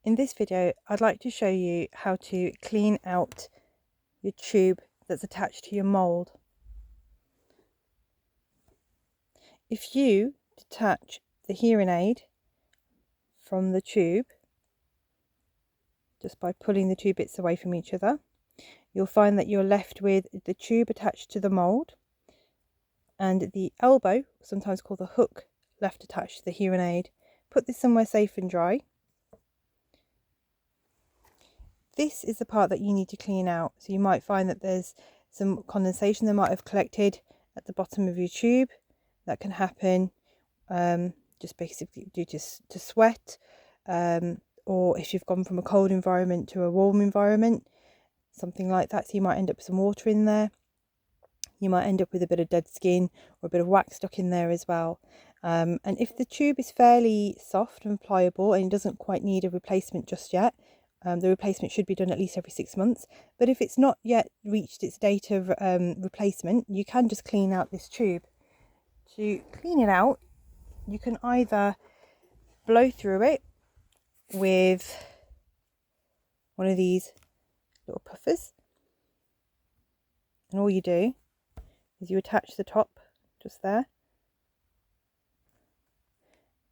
In this video, I'd like to show you how to clean out your tube that's attached to your mould. If you detach the hearing aid from the tube, just by pulling the two bits away from each other, you'll find that you're left with the tube attached to the mould and the elbow, sometimes called the hook, left attached to the hearing aid. Put this somewhere safe and dry. This is the part that you need to clean out. So you might find that there's some condensation that might have collected at the bottom of your tube. That can happen just basically due to sweat, or if you've gone from a cold environment to a warm environment, something like that. So you might end up with some water in there. You might end up with a bit of dead skin or a bit of wax stuck in there as well. And if the tube is fairly soft and pliable and it doesn't quite need a replacement just yet, the replacement should be done at least every 6 months. But if it's not yet reached its date of replacement, you can just clean out this tube. To clean it out, you can either blow through it with one of these little puffers, and all you do is you attach the top just there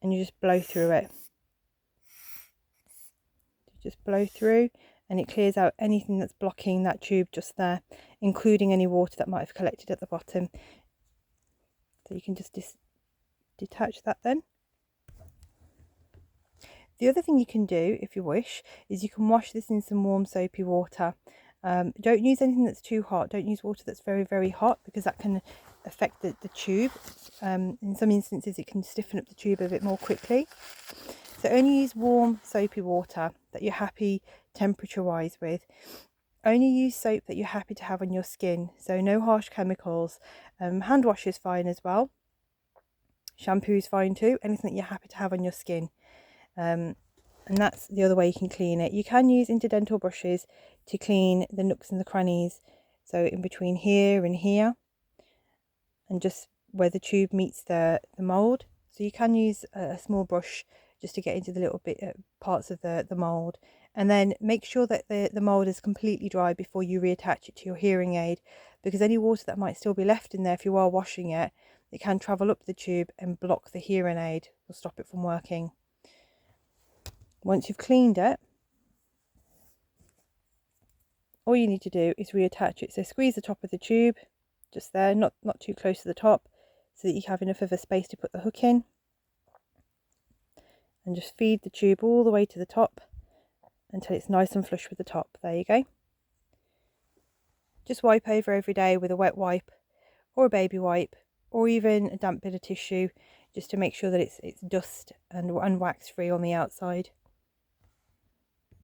and you just blow through it. Just blow through and it clears out anything that's blocking that tube just there, including any water that might have collected at the bottom. So you can just detach that then. The other thing you can do, if you wish, is you can wash this in some warm soapy water. Don't use anything that's too hot. Don't use water that's very, very hot, because that can affect the tube. In some instances, it can stiffen up the tube a bit more quickly. So only use warm soapy water that you're happy temperature-wise with. Only use soap that you're happy to have on your skin. So no harsh chemicals. Hand wash is fine as well. Shampoo is fine too. Anything that you're happy to have on your skin. And that's the other way you can clean it. You can use interdental brushes to clean the nooks and the crannies, so in between here and here, and just where the tube meets the mould. So you can use a small brush just to get into the little bit parts of the mould, and then make sure that the mould is completely dry before you reattach it to your hearing aid, because any water that might still be left in there if you are washing it, it can travel up the tube and block the hearing aid or stop it from working. Once you've cleaned it, all you need to do is reattach it. So squeeze the top of the tube just there, not too close to the top, so that you have enough of a space to put the hook in, and just feed the tube all the way to the top until it's nice and flush with the top. There you go. Just wipe over every day with a wet wipe or a baby wipe, or even a damp bit of tissue, just to make sure that it's dust and wax free on the outside.